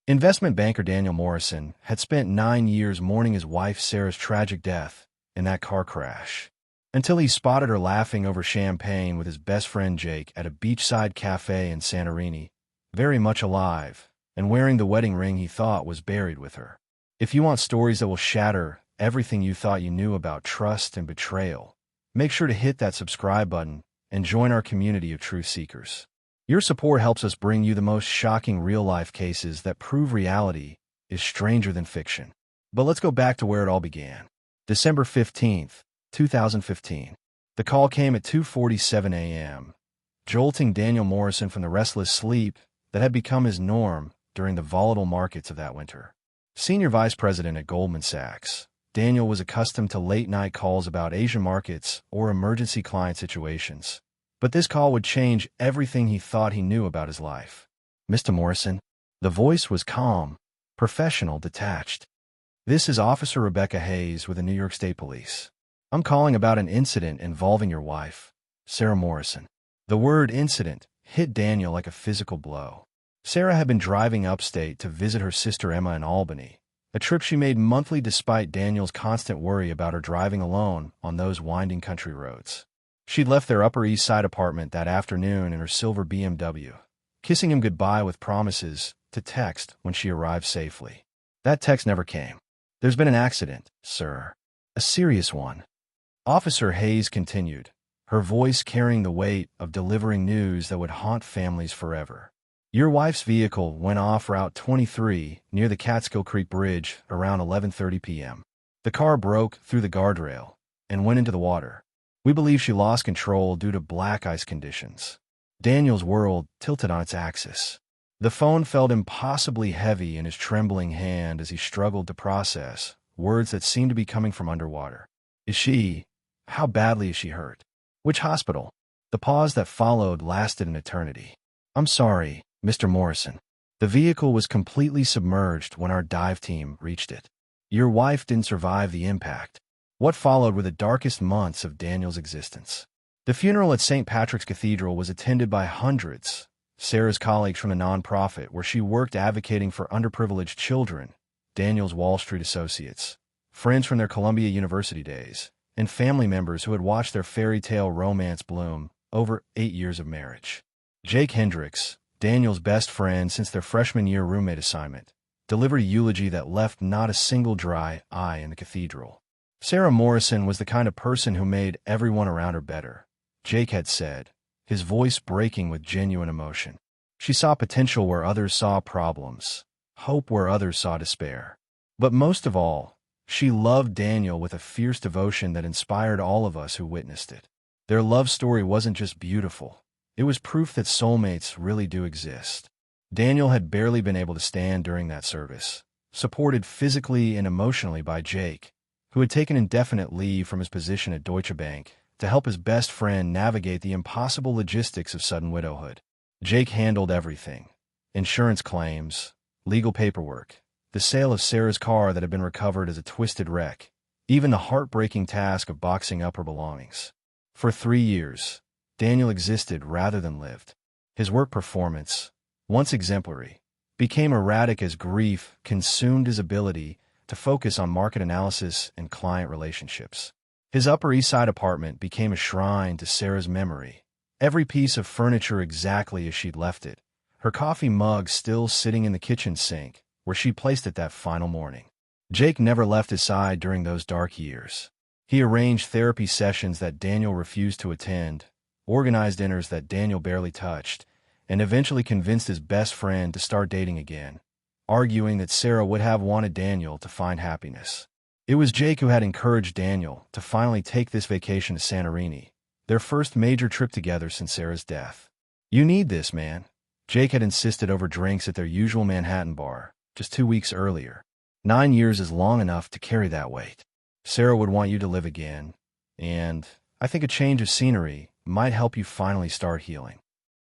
Investment banker Daniel Morrison had spent 9 years mourning his wife Sarah's tragic death in that car crash, until he spotted her laughing over champagne with his best friend Jake at a beachside café in Santorini, very much alive, and wearing the wedding ring he thought was buried with her. If you want stories that will shatter everything you thought you knew about trust and betrayal, make sure to hit that subscribe button and join our community of truth seekers. Your support helps us bring you the most shocking real-life cases that prove reality is stranger than fiction. But let's go back to where it all began. December 15th, 2015. The call came at 2:47 a.m., jolting Daniel Morrison from the restless sleep that had become his norm during the volatile markets of that winter. Senior Vice President at Goldman Sachs, Daniel was accustomed to late-night calls about Asian markets or emergency client situations. But this call would change everything he thought he knew about his life. "Mr. Morrison." The voice was calm, professional, detached. "This is Officer Rebecca Hayes with the New York State Police. I'm calling about an incident involving your wife, Sarah Morrison." The word incident hit Daniel like a physical blow. Sarah had been driving upstate to visit her sister Emma in Albany, a trip she made monthly despite Daniel's constant worry about her driving alone on those winding country roads. She'd left their Upper East Side apartment that afternoon in her silver BMW, kissing him goodbye with promises to text when she arrived safely. That text never came. "There's been an accident, sir. A serious one." Officer Hayes continued, her voice carrying the weight of delivering news that would haunt families forever. "Your wife's vehicle went off Route 23 near the Catskill Creek Bridge around 11:30 p.m. The car broke through the guardrail and went into the water. We believe she lost control due to black ice conditions." Daniel's world tilted on its axis. The phone felt impossibly heavy in his trembling hand as he struggled to process words that seemed to be coming from underwater. "Is she? How badly is she hurt? Which hospital?" The pause that followed lasted an eternity. "I'm sorry, Mr. Morrison. The vehicle was completely submerged when our dive team reached it. Your wife didn't survive the impact." What followed were the darkest months of Daniel's existence. The funeral at St. Patrick's Cathedral was attended by hundreds, Sarah's colleagues from the nonprofit where she worked advocating for underprivileged children, Daniel's Wall Street associates, friends from their Columbia University days, and family members who had watched their fairy tale romance bloom over 8 years of marriage. Jake Hendricks, Daniel's best friend since their freshman year roommate assignment, delivered a eulogy that left not a single dry eye in the cathedral. "Sarah Morrison was the kind of person who made everyone around her better," Jake had said, his voice breaking with genuine emotion. "She saw potential where others saw problems, hope where others saw despair. But most of all, she loved Daniel with a fierce devotion that inspired all of us who witnessed it. Their love story wasn't just beautiful, it was proof that soulmates really do exist." Daniel had barely been able to stand during that service, supported physically and emotionally by Jake, who had taken indefinite leave from his position at Deutsche Bank to help his best friend navigate the impossible logistics of sudden widowhood. Jake handled everything: insurance claims, legal paperwork, the sale of Sarah's car that had been recovered as a twisted wreck, even the heartbreaking task of boxing up her belongings. For 3 years, Daniel existed rather than lived. His work performance, once exemplary, became erratic as grief consumed his ability to focus on market analysis and client relationships. His Upper East Side apartment became a shrine to Sarah's memory, every piece of furniture exactly as she'd left it, her coffee mug still sitting in the kitchen sink where she placed it that final morning. Jake never left his side during those dark years. He arranged therapy sessions that Daniel refused to attend, organized dinners that Daniel barely touched, and eventually convinced his best friend to start dating again, arguing that Sarah would have wanted Daniel to find happiness. It was Jake who had encouraged Daniel to finally take this vacation to Santorini, their first major trip together since Sarah's death. "You need this, man," Jake had insisted over drinks at their usual Manhattan bar just 2 weeks earlier. 9 years is long enough to carry that weight. Sarah would want you to live again, and I think a change of scenery might help you finally start healing.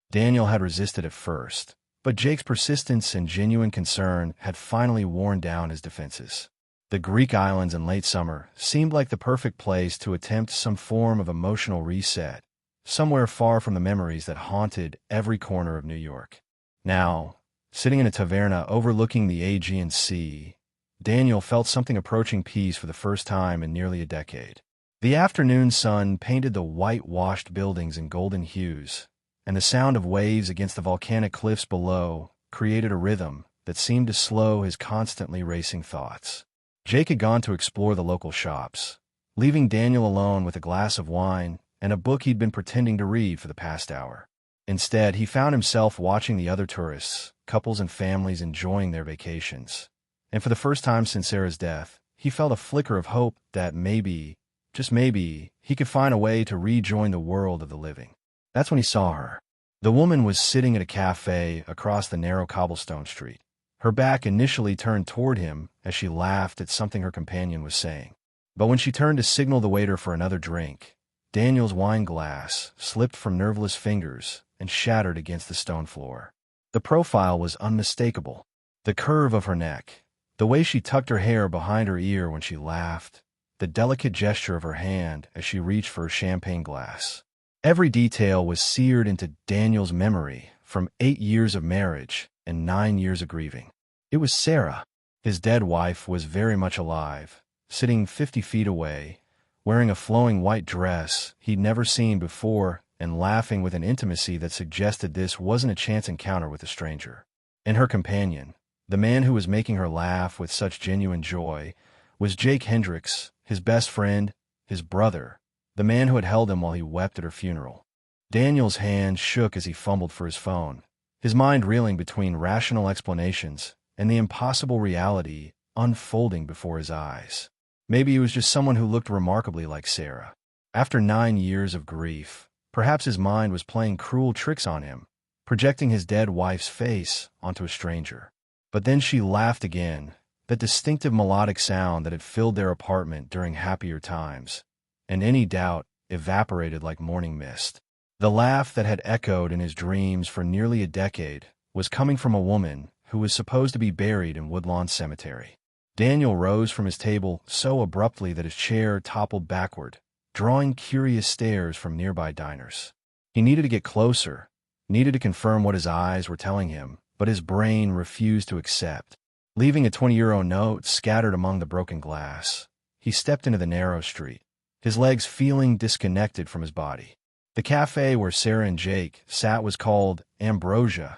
Daniel had resisted at first, but Jake's persistence and genuine concern had finally worn down his defenses. The Greek islands in late summer seemed like the perfect place to attempt some form of emotional reset, somewhere far from the memories that haunted every corner of New York. Now, Sitting in a taverna overlooking the Aegean Sea, Daniel felt something approaching peace for the first time in nearly a decade. The afternoon sun painted the whitewashed buildings in golden hues, and the sound of waves against the volcanic cliffs below created a rhythm that seemed to slow his constantly racing thoughts. Jake had gone to explore the local shops, leaving Daniel alone with a glass of wine and a book he'd been pretending to read for the past hour. Instead, he found himself watching the other tourists, couples and families enjoying their vacations. And for the first time since Sarah's death, he felt a flicker of hope that maybe, just maybe, he could find a way to rejoin the world of the living. That's when he saw her. The woman was sitting at a café across the narrow cobblestone street, her back initially turned toward him as she laughed at something her companion was saying. But when she turned to signal the waiter for another drink, Daniel's wine glass slipped from nerveless fingers and shattered against the stone floor. The profile was unmistakable. The curve of her neck, the way she tucked her hair behind her ear when she laughed, the delicate gesture of her hand as she reached for a champagne glass. Every detail was seared into Daniel's memory from 8 years of marriage and 9 years of grieving. It was Sarah. His dead wife was very much alive, sitting 50 feet away, wearing a flowing white dress he'd never seen before and laughing with an intimacy that suggested this wasn't a chance encounter with a stranger. And her companion, the man who was making her laugh with such genuine joy, was Jake Hendricks, his best friend, his brother, the man who had held him while he wept at her funeral. Daniel's hand shook as he fumbled for his phone, his mind reeling between rational explanations and the impossible reality unfolding before his eyes. Maybe he was just someone who looked remarkably like Sarah. After 9 years of grief, perhaps his mind was playing cruel tricks on him, projecting his dead wife's face onto a stranger. But then she laughed again, that distinctive melodic sound that had filled their apartment during happier times, and any doubt evaporated like morning mist. The laugh that had echoed in his dreams for nearly a decade was coming from a woman who was supposed to be buried in Woodlawn Cemetery. Daniel rose from his table so abruptly that his chair toppled backward, drawing curious stares from nearby diners. He needed to get closer, needed to confirm what his eyes were telling him, but his brain refused to accept. Leaving a 20-euro note scattered among the broken glass, he stepped into the narrow street, his legs feeling disconnected from his body. The cafe where Sarah and Jake sat was called Ambrosia,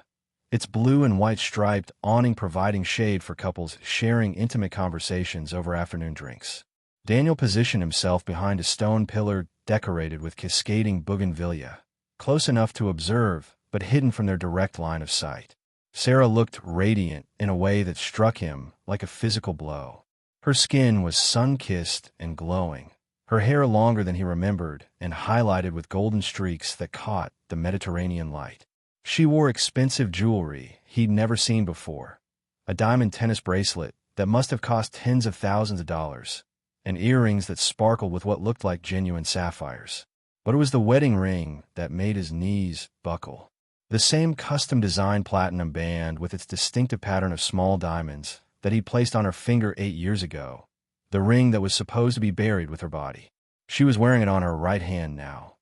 its blue and white striped awning providing shade for couples sharing intimate conversations over afternoon drinks. Daniel positioned himself behind a stone pillar decorated with cascading bougainvillea, close enough to observe, but hidden from their direct line of sight. Sarah looked radiant in a way that struck him like a physical blow. Her skin was sun-kissed and glowing, her hair longer than he remembered and highlighted with golden streaks that caught the Mediterranean light. She wore expensive jewelry he'd never seen before, a diamond tennis bracelet that must have cost tens of thousands of dollars, and earrings that sparkled with what looked like genuine sapphires. But it was the wedding ring that made his knees buckle. The same custom-designed platinum band with its distinctive pattern of small diamonds that he'd placed on her finger 8 years ago, the ring that was supposed to be buried with her body. She was wearing it on her right hand now,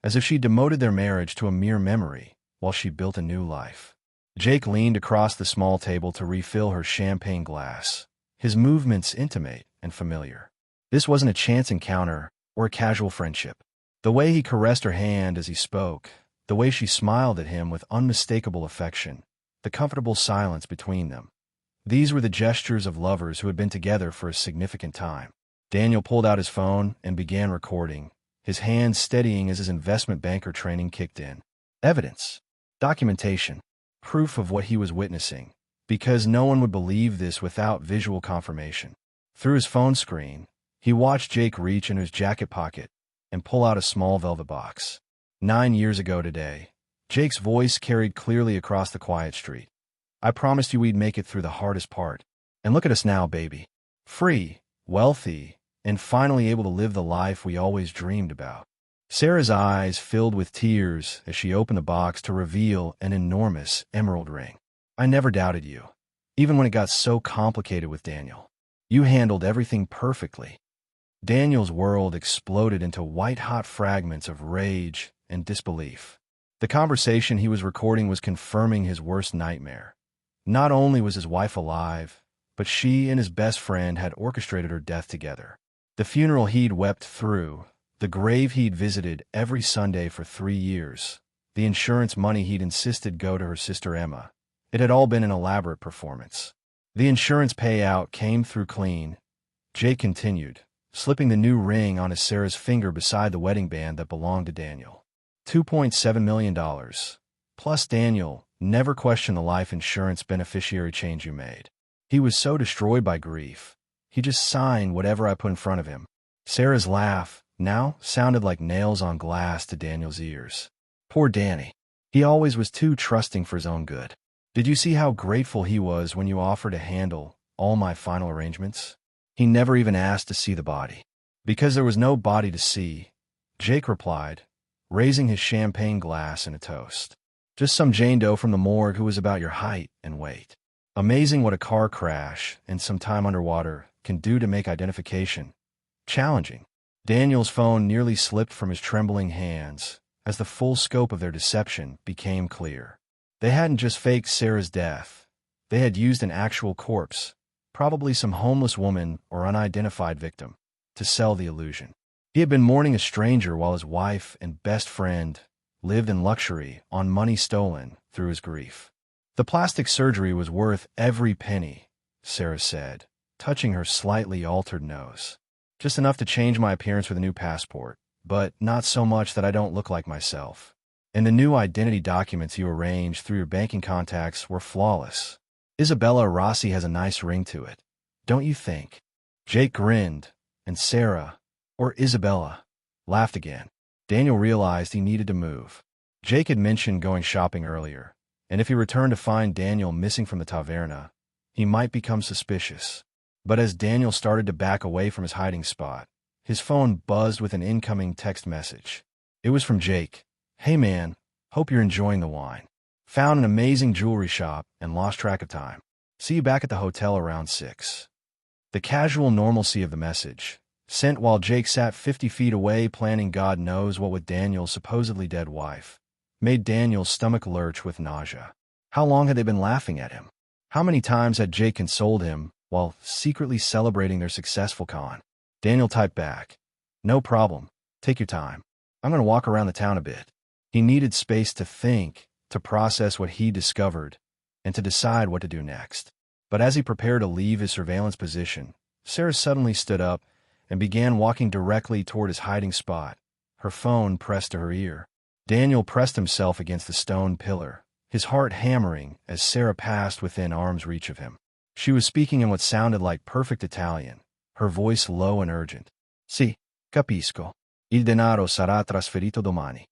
as if she'd demoted their marriage to a mere memory while she built a new life. Jake leaned across the small table to refill her champagne glass, his movements intimate and familiar. This wasn't a chance encounter or a casual friendship. The way he caressed her hand as he spoke, the way she smiled at him with unmistakable affection, the comfortable silence between them. These were the gestures of lovers who had been together for a significant time. Daniel pulled out his phone and began recording, his hands steadying as his investment banker training kicked in. Evidence, documentation, proof of what he was witnessing, because no one would believe this without visual confirmation. Through his phone screen, he watched Jake reach into his jacket pocket and pull out a small velvet box. 9 years ago today, Jake's voice carried clearly across the quiet street. I promised you we'd make it through the hardest part. And look at us now, baby. Free, wealthy, and finally able to live the life we always dreamed about. Sarah's eyes filled with tears as she opened the box to reveal an enormous emerald ring. I never doubted you, even when it got so complicated with Daniel. You handled everything perfectly. Daniel's world exploded into white-hot fragments of rage and disbelief. The conversation he was recording was confirming his worst nightmare. Not only was his wife alive, but she and his best friend had orchestrated her death together. The funeral he'd wept through, the grave he'd visited every Sunday for 3 years, the insurance money he'd insisted go to her sister Emma. It had all been an elaborate performance. The insurance payout came through clean, Jake continued, slipping the new ring on his Sarah's finger beside the wedding band that belonged to Daniel. $2.7 million. Plus Daniel never questioned the life insurance beneficiary change you made. He was so destroyed by grief, he just signed whatever I put in front of him. Sarah's laugh now sounded like nails on glass to Daniel's ears. Poor Danny. He always was too trusting for his own good. Did you see how grateful he was when you offered to handle all my final arrangements? He never even asked to see the body. Because there was no body to see, Jake replied, raising his champagne glass in a toast. Just some Jane Doe from the morgue who was about your height and weight. Amazing what a car crash and some time underwater can do to make identification challenging. Daniel's phone nearly slipped from his trembling hands as the full scope of their deception became clear. They hadn't just faked Sarah's death. They had used an actual corpse, probably some homeless woman or unidentified victim, to sell the illusion. He had been mourning a stranger while his wife and best friend lived in luxury on money stolen through his grief. The plastic surgery was worth every penny, Sarah said, touching her slightly altered nose. Just enough to change my appearance with a new passport, but not so much that I don't look like myself. And the new identity documents you arranged through your banking contacts were flawless. Isabella Rossi has a nice ring to it, don't you think? Jake grinned, and Sarah, or Isabella, laughed again. Daniel realized he needed to move. Jake had mentioned going shopping earlier, and if he returned to find Daniel missing from the taverna, he might become suspicious. But as Daniel started to back away from his hiding spot, his phone buzzed with an incoming text message. It was from Jake. Hey man, hope you're enjoying the wine. Found an amazing jewelry shop and lost track of time. See you back at the hotel around 6. The casual normalcy of the message, sent while Jake sat 50 feet away planning God knows what with Daniel's supposedly dead wife, made Daniel's stomach lurch with nausea. How long had they been laughing at him? How many times had Jake consoled him while secretly celebrating their successful con? Daniel typed back, no problem, take your time. I'm going to walk around the town a bit. He needed space to think, to process what he discovered, and to decide what to do next. But as he prepared to leave his surveillance position, Sarah suddenly stood up and began walking directly toward his hiding spot, her phone pressed to her ear. Daniel pressed himself against the stone pillar, his heart hammering as Sarah passed within arm's reach of him. She was speaking in what sounded like perfect Italian, her voice low and urgent. Sì, capisco. Il denaro sarà trasferito domani.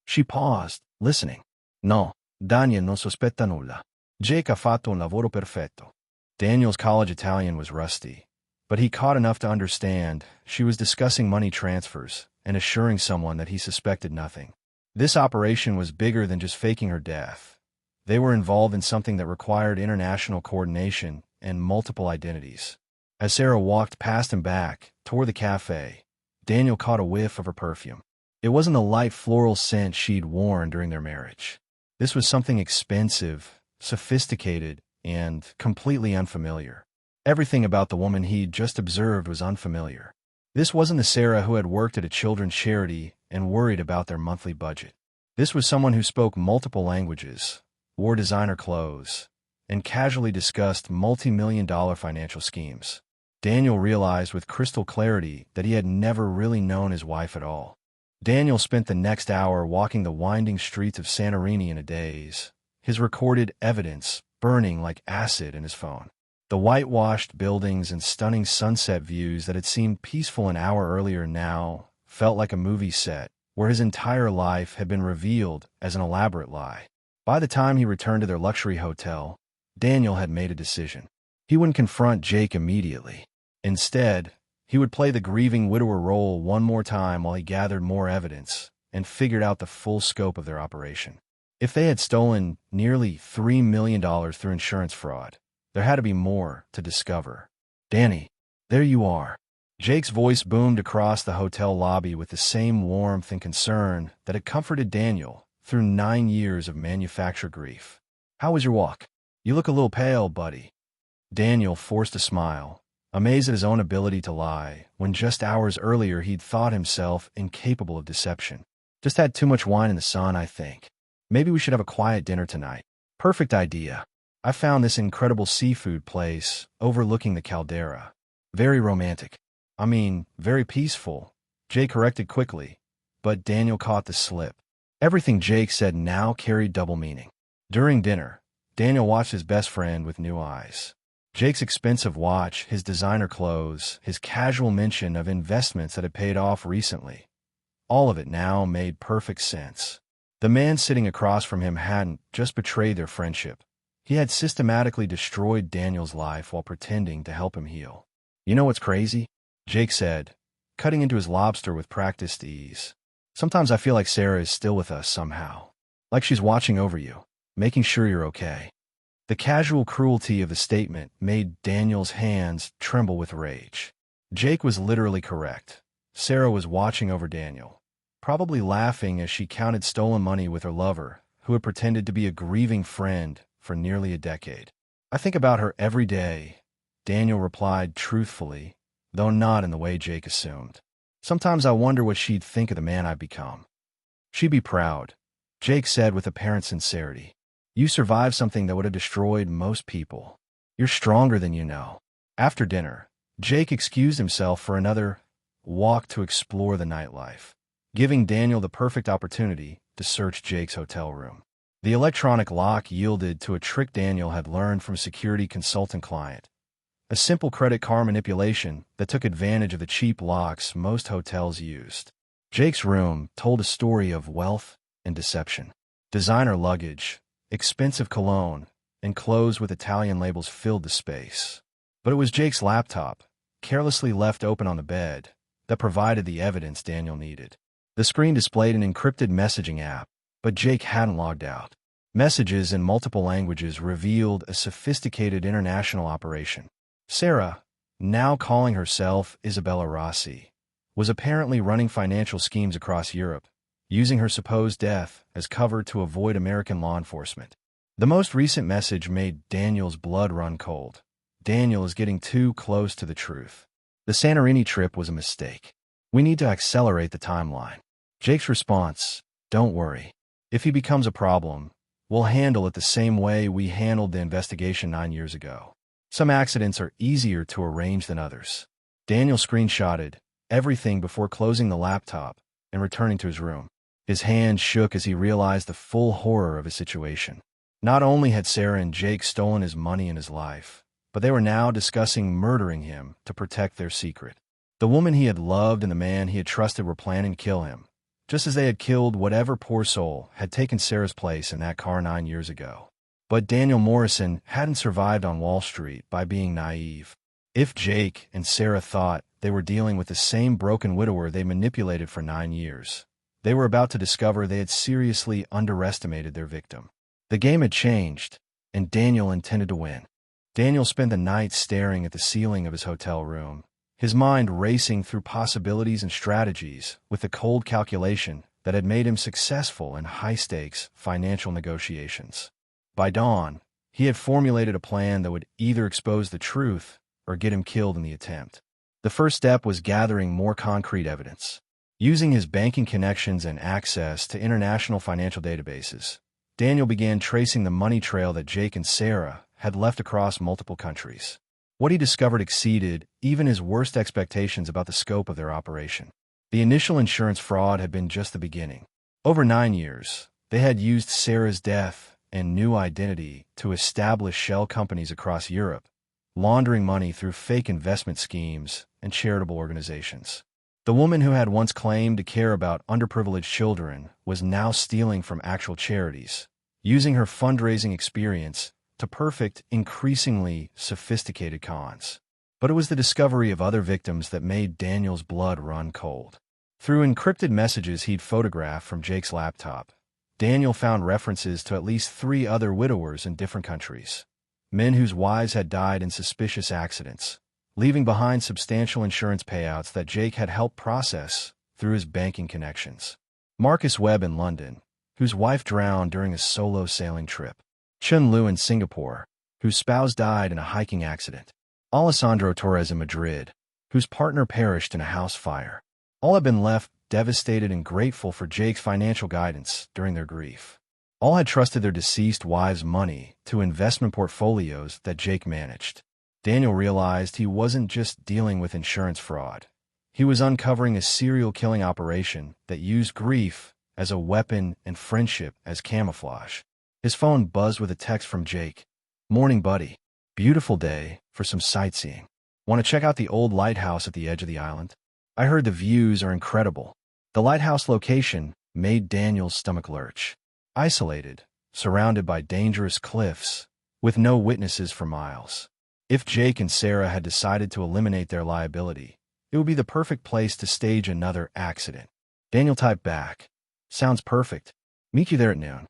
She paused, listening. No, Daniel non sospetta nulla. Jake ha fatto un lavoro perfetto. Daniel's college Italian was rusty, but he caught enough to understand she was discussing money transfers and assuring someone that he suspected nothing. This operation was bigger than just faking her death. They were involved in something that required international coordination and multiple identities. As Sarah walked past and back toward the café, Daniel caught a whiff of her perfume. It wasn't the light floral scent she'd worn during their marriage. This was something expensive, sophisticated, and completely unfamiliar. Everything about the woman he'd just observed was unfamiliar. This wasn't the Sarah who had worked at a children's charity and worried about their monthly budget. This was someone who spoke multiple languages, wore designer clothes, and casually discussed multi-million-dollar financial schemes. Daniel realized with crystal clarity that he had never really known his wife at all. Daniel spent the next hour walking the winding streets of Santorini in a daze, his recorded evidence burning like acid in his phone. The whitewashed buildings and stunning sunset views that had seemed peaceful an hour earlier now felt like a movie set, where his entire life had been revealed as an elaborate lie. By the time he returned to their luxury hotel, Daniel had made a decision. He wouldn't confront Jake immediately. Instead, he would play the grieving widower role one more time while he gathered more evidence and figured out the full scope of their operation. If they had stolen nearly $3 million through insurance fraud, there had to be more to discover. Danny, there you are. Jake's voice boomed across the hotel lobby with the same warmth and concern that had comforted Daniel through 9 years of manufactured grief. How was your walk? You look a little pale, buddy. Daniel forced a smile, amazed at his own ability to lie, when just hours earlier he'd thought himself incapable of deception. Just had too much wine in the sun, I think. Maybe we should have a quiet dinner tonight. Perfect idea. I found this incredible seafood place overlooking the caldera. Very romantic. I mean, very peaceful. Jake corrected quickly, but Daniel caught the slip. Everything Jake said now carried double meaning. During dinner, Daniel watched his best friend with new eyes. Jake's expensive watch, his designer clothes, his casual mention of investments that had paid off recently. All of it now made perfect sense. The man sitting across from him hadn't just betrayed their friendship. He had systematically destroyed Daniel's life while pretending to help him heal. You know what's crazy? Jake said, cutting into his lobster with practiced ease. Sometimes I feel like Sarah is still with us somehow. Like she's watching over you, making sure you're okay. The casual cruelty of the statement made Daniel's hands tremble with rage. Jake was literally correct. Sarah was watching over Daniel, probably laughing as she counted stolen money with her lover, who had pretended to be a grieving friend for nearly a decade. I think about her every day, Daniel replied truthfully, though not in the way Jake assumed. Sometimes I wonder what she'd think of the man I've become. She'd be proud, Jake said with apparent sincerity. You survived something that would have destroyed most people. You're stronger than you know. After dinner, Jake excused himself for another walk to explore the nightlife, giving Daniel the perfect opportunity to search Jake's hotel room. The electronic lock yielded to a trick Daniel had learned from a security consultant client, a simple credit card manipulation that took advantage of the cheap locks most hotels used. Jake's room told a story of wealth and deception. Designer luggage, expensive cologne, and clothes with Italian labels filled the space. But it was Jake's laptop, carelessly left open on the bed, that provided the evidence Daniel needed. The screen displayed an encrypted messaging app, but Jake hadn't logged out. Messages in multiple languages revealed a sophisticated international operation. Sarah, now calling herself Isabella Rossi, was apparently running financial schemes across Europe, using her supposed death as cover to avoid American law enforcement. The most recent message made Daniel's blood run cold. Daniel is getting too close to the truth. The Santorini trip was a mistake. We need to accelerate the timeline. Jake's response, don't worry. If he becomes a problem, we'll handle it the same way we handled the investigation 9 years ago. Some accidents are easier to arrange than others. Daniel screenshotted everything before closing the laptop and returning to his room. His hand shook as he realized the full horror of his situation. Not only had Sarah and Jake stolen his money and his life, but they were now discussing murdering him to protect their secret. The woman he had loved and the man he had trusted were planning to kill him, just as they had killed whatever poor soul had taken Sarah's place in that car 9 years ago. But Daniel Morrison hadn't survived on Wall Street by being naive. If Jake and Sarah thought they were dealing with the same broken widower they manipulated for 9 years, they were about to discover they had seriously underestimated their victim. The game had changed, and Daniel intended to win. Daniel spent the night staring at the ceiling of his hotel room, his mind racing through possibilities and strategies with the cold calculation that had made him successful in high-stakes financial negotiations. By dawn, he had formulated a plan that would either expose the truth or get him killed in the attempt. The first step was gathering more concrete evidence. Using his banking connections and access to international financial databases, Daniel began tracing the money trail that Jake and Sarah had left across multiple countries. What he discovered exceeded even his worst expectations about the scope of their operation. The initial insurance fraud had been just the beginning. Over 9 years, they had used Sarah's death and new identity to establish shell companies across Europe, laundering money through fake investment schemes and charitable organizations. The woman who had once claimed to care about underprivileged children was now stealing from actual charities, using her fundraising experience to perfect increasingly sophisticated cons. But it was the discovery of other victims that made Daniel's blood run cold. Through encrypted messages he'd photographed from Jake's laptop, Daniel found references to at least 3 other widowers in different countries, men whose wives had died in suspicious accidents, leaving behind substantial insurance payouts that Jake had helped process through his banking connections. Marcus Webb in London, whose wife drowned during a solo sailing trip. Chun Lu in Singapore, whose spouse died in a hiking accident. Alessandro Torres in Madrid, whose partner perished in a house fire. All had been left devastated and grateful for Jake's financial guidance during their grief. All had trusted their deceased wives' money to investment portfolios that Jake managed. Daniel realized he wasn't just dealing with insurance fraud. He was uncovering a serial killing operation that used grief as a weapon and friendship as camouflage. His phone buzzed with a text from Jake. "Morning, buddy. Beautiful day for some sightseeing. Want to check out the old lighthouse at the edge of the island? I heard the views are incredible." The lighthouse location made Daniel's stomach lurch. Isolated, surrounded by dangerous cliffs, with no witnesses for miles. If Jake and Sarah had decided to eliminate their liability, it would be the perfect place to stage another accident. Daniel typed back, "Sounds perfect. Meet you there at noon."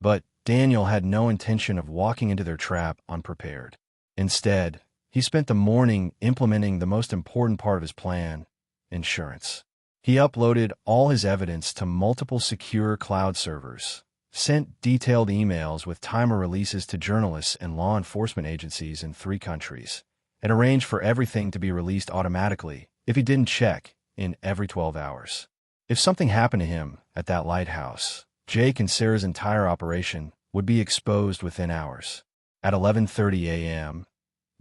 But Daniel had no intention of walking into their trap unprepared. Instead, he spent the morning implementing the most important part of his plan: insurance. He uploaded all his evidence to multiple secure cloud servers, sent detailed emails with timer releases to journalists and law enforcement agencies in 3 countries, and arranged for everything to be released automatically if he didn't check in every 12 hours. If something happened to him at that lighthouse, Jake and Sarah's entire operation would be exposed within hours. At 11:30 a.m.,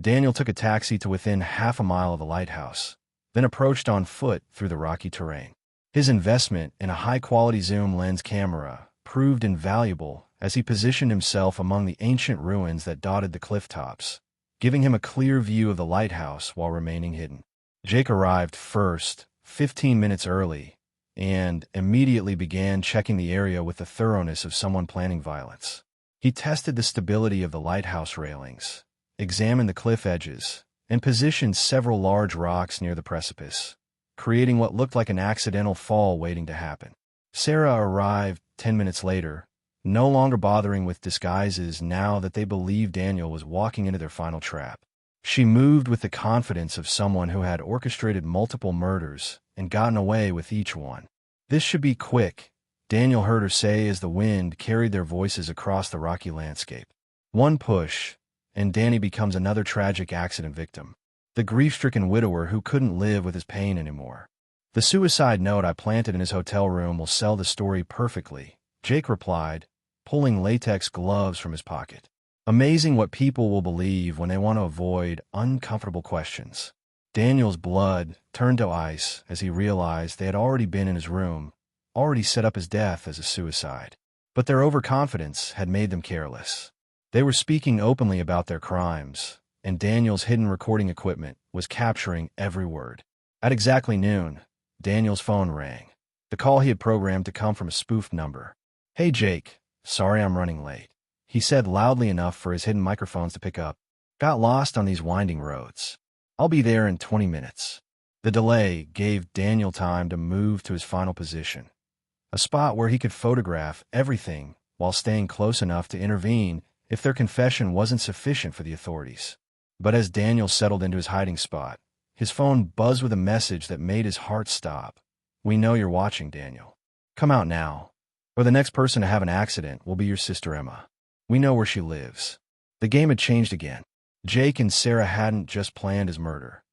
Daniel took a taxi to within half a mile of the lighthouse, then approached on foot through the rocky terrain. His investment in a high-quality zoom lens camera proved invaluable as he positioned himself among the ancient ruins that dotted the cliff tops, giving him a clear view of the lighthouse while remaining hidden. Jake arrived first, 15 minutes early, and immediately began checking the area with the thoroughness of someone planning violence. He tested the stability of the lighthouse railings, examined the cliff edges, and positioned several large rocks near the precipice, creating what looked like an accidental fall waiting to happen. Sarah arrived 10 minutes later, no longer bothering with disguises now that they believed Daniel was walking into their final trap. She moved with the confidence of someone who had orchestrated multiple murders and gotten away with each one. "This should be quick," Daniel heard her say as the wind carried their voices across the rocky landscape. One push, and Danny becomes another tragic accident victim, the grief-stricken widower who couldn't live with his pain anymore. "The suicide note I planted in his hotel room will sell the story perfectly," Jake replied, pulling latex gloves from his pocket. Amazing what people will believe when they want to avoid uncomfortable questions. Daniel's blood turned to ice as he realized they had already been in his room, already set up his death as a suicide. But their overconfidence had made them careless. They were speaking openly about their crimes, and Daniel's hidden recording equipment was capturing every word. At exactly noon, Daniel's phone rang, the call he had programmed to come from a spoofed number. "Hey Jake, sorry I'm running late," he said loudly enough for his hidden microphones to pick up. "Got lost on these winding roads. I'll be there in 20 minutes. The delay gave Daniel time to move to his final position, a spot where he could photograph everything while staying close enough to intervene if their confession wasn't sufficient for the authorities. But as Daniel settled into his hiding spot, his phone buzzed with a message that made his heart stop. "We know you're watching, Daniel. Come out now, or the next person to have an accident will be your sister Emma. We know where she lives." The game had changed again. Jake and Sarah hadn't just planned his murder.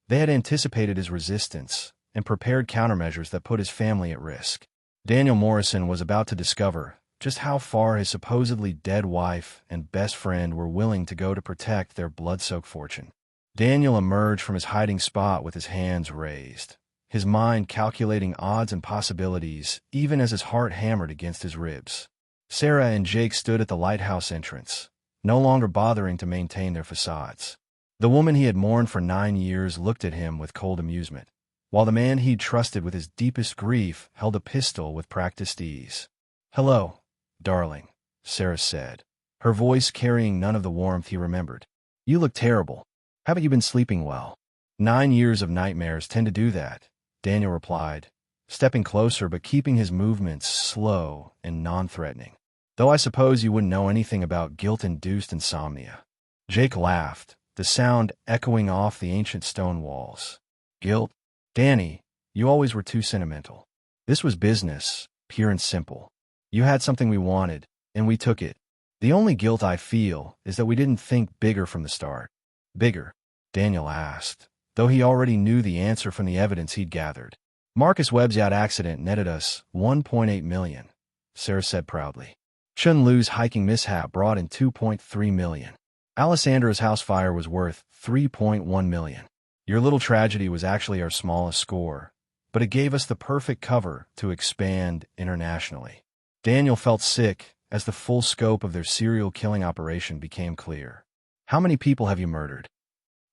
They had anticipated his resistance and prepared countermeasures that put his family at risk. Daniel Morrison was about to discover just how far his supposedly dead wife and best friend were willing to go to protect their blood-soaked fortune. Daniel emerged from his hiding spot with his hands raised, his mind calculating odds and possibilities even as his heart hammered against his ribs. Sarah and Jake stood at the lighthouse entrance, no longer bothering to maintain their facades. The woman he had mourned for 9 years looked at him with cold amusement, while the man he'd trusted with his deepest grief held a pistol with practiced ease. "Hello, darling," Sarah said, her voice carrying none of the warmth he remembered. "You look terrible. Haven't you been sleeping well?" 9 years of nightmares tend to do that," Daniel replied, stepping closer but keeping his movements slow and non-threatening. "Though I suppose you wouldn't know anything about guilt-induced insomnia." Jake laughed, the sound echoing off the ancient stone walls. "Guilt? Danny, you always were too sentimental. This was business, pure and simple. You had something we wanted, and we took it. The only guilt I feel is that we didn't think bigger from the start. Bigger? Daniel asked, though he already knew the answer from the evidence he'd gathered. Marcus Webb's yacht accident netted us $1.8 million, Sarah said proudly. Chun Lu's hiking mishap brought in $2.3 million. Alessandra's house fire was worth $3.1 million. Your little tragedy was actually our smallest score, but it gave us the perfect cover to expand internationally. Daniel felt sick as the full scope of their serial killing operation became clear. How many people have you murdered?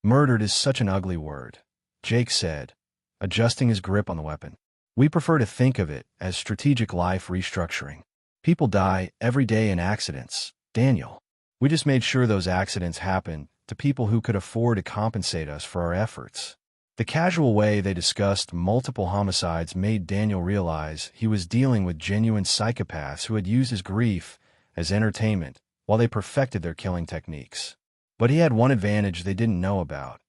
Murdered is such an ugly word, Jake said, adjusting his grip on the weapon. We prefer to think of it as strategic life restructuring. People die every day in accidents, Daniel. We just made sure those accidents happened to people who could afford to compensate us for our efforts. The casual way they discussed multiple homicides made Daniel realize he was dealing with genuine psychopaths who had used his grief as entertainment while they perfected their killing techniques. But he had one advantage they didn't know about.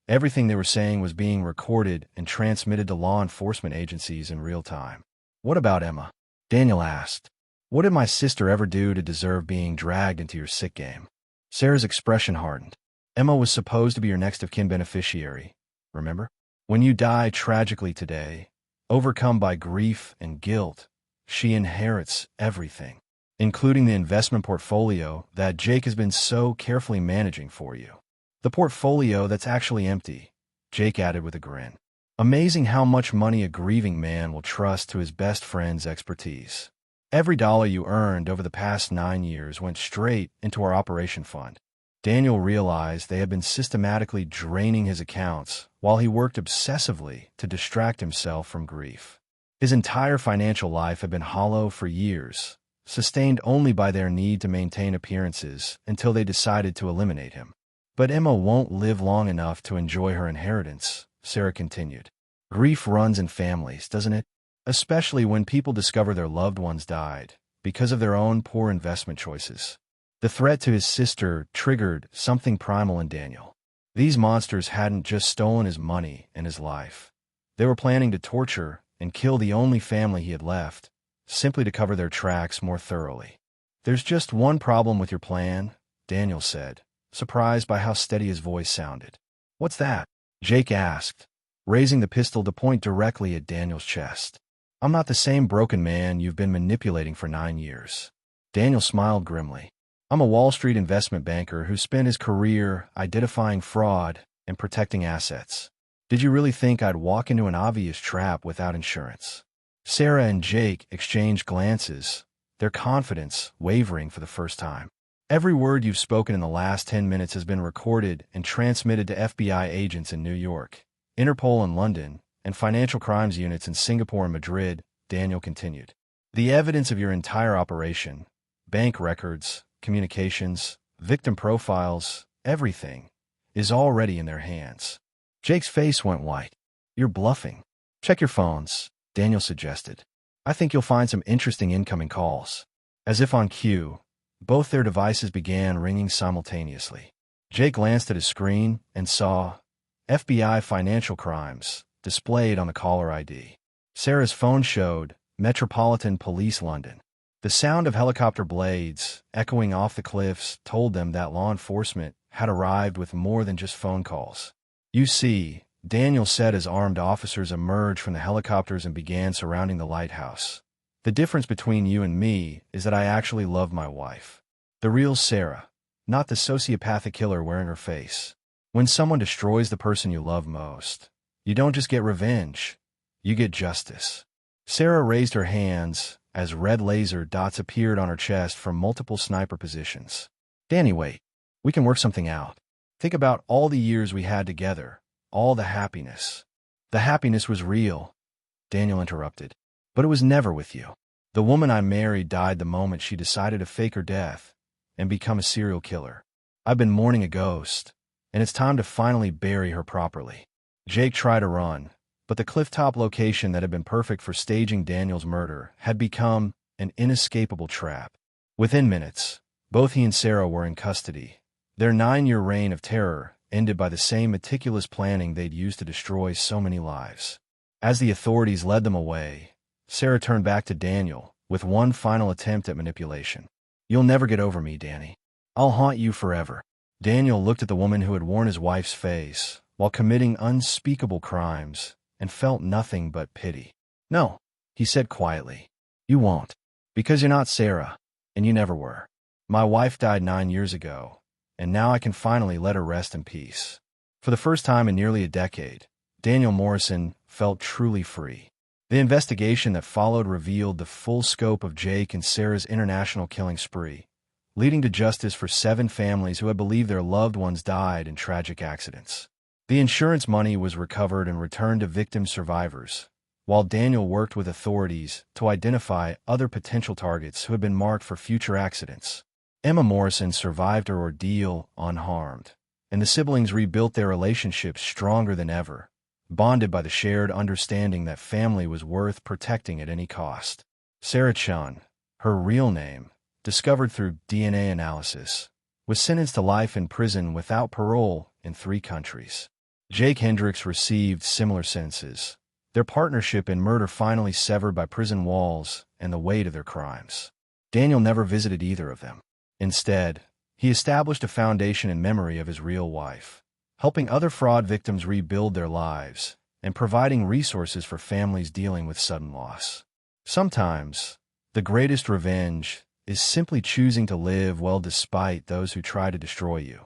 Everything they were saying was being recorded and transmitted to law enforcement agencies in real time. What about Emma? Daniel asked. What did my sister ever do to deserve being dragged into your sick game? Sarah's expression hardened. Emma was supposed to be your next of kin beneficiary, remember? When you die tragically today, overcome by grief and guilt, she inherits everything, including the investment portfolio that Jake has been so carefully managing for you. The portfolio that's actually empty, Jake added with a grin. Amazing how much money a grieving man will trust to his best friend's expertise. Every dollar you earned over the past 9 years went straight into our operation fund. Daniel realized they had been systematically draining his accounts while he worked obsessively to distract himself from grief. His entire financial life had been hollow for years, sustained only by their need to maintain appearances until they decided to eliminate him. But Emma won't live long enough to enjoy her inheritance, Sarah continued. Grief runs in families, doesn't it? Especially when people discover their loved ones died because of their own poor investment choices. The threat to his sister triggered something primal in Daniel. These monsters hadn't just stolen his money and his life. They were planning to torture and kill the only family he had left, simply to cover their tracks more thoroughly. There's just one problem with your plan, Daniel said, surprised by how steady his voice sounded. What's that? Jake asked, raising the pistol to point directly at Daniel's chest. I'm not the same broken man you've been manipulating for 9 years. Daniel smiled grimly. I'm a Wall Street investment banker who spent his career identifying fraud and protecting assets. Did you really think I'd walk into an obvious trap without insurance? Sarah and Jake exchanged glances, their confidence wavering for the first time. Every word you've spoken in the last 10 minutes has been recorded and transmitted to FBI agents in New York, Interpol in London, and financial crimes units in Singapore and Madrid, Daniel continued. The evidence of your entire operation, bank records, communications, victim profiles, everything, is already in their hands. Jake's face went white. You're bluffing. Check your phones, Daniel suggested. I think you'll find some interesting incoming calls. As if on cue, both their devices began ringing simultaneously. Jake glanced at his screen and saw FBI Financial Crimes displayed on the caller ID. Sarah's phone showed Metropolitan Police London. The sound of helicopter blades echoing off the cliffs told them that law enforcement had arrived with more than just phone calls. You see, Daniel said as armed officers emerged from the helicopters and began surrounding the lighthouse. The difference between you and me is that I actually love my wife. The real Sarah, not the sociopathic killer wearing her face. When someone destroys the person you love most, you don't just get revenge, you get justice. Sarah raised her hands as red laser dots appeared on her chest from multiple sniper positions. Danny, wait. We can work something out. Think about all the years we had together, all the happiness. The happiness was real, Daniel interrupted. But it was never with you. The woman I married died the moment she decided to fake her death and become a serial killer. I've been mourning a ghost, and it's time to finally bury her properly. Jake tried to run, but the clifftop location that had been perfect for staging Daniel's murder had become an inescapable trap. Within minutes, both he and Sarah were in custody. Their 9-year reign of terror ended by the same meticulous planning they'd used to destroy so many lives. As the authorities led them away, Sarah turned back to Daniel with one final attempt at manipulation. You'll never get over me, Danny. I'll haunt you forever." Daniel looked at the woman who had worn his wife's face while committing unspeakable crimes and felt nothing but pity. "No," he said quietly. "You won't. Because you're not Sarah, and you never were. My wife died 9 years ago, and now I can finally let her rest in peace." For the first time in nearly a decade, Daniel Morrison felt truly free. The investigation that followed revealed the full scope of Jake and Sarah's international killing spree, leading to justice for 7 families who had believed their loved ones died in tragic accidents. The insurance money was recovered and returned to victim survivors, while Daniel worked with authorities to identify other potential targets who had been marked for future accidents. Emma Morrison survived her ordeal unharmed, and the siblings rebuilt their relationship stronger than ever, bonded by the shared understanding that family was worth protecting at any cost. Sarah Chun, her real name, discovered through DNA analysis, was sentenced to life in prison without parole in 3 countries. Jake Hendricks received similar sentences, their partnership in murder finally severed by prison walls and the weight of their crimes. Daniel never visited either of them. Instead, he established a foundation in memory of his real wife, helping other fraud victims rebuild their lives and providing resources for families dealing with sudden loss. Sometimes, the greatest revenge is simply choosing to live well despite those who try to destroy you.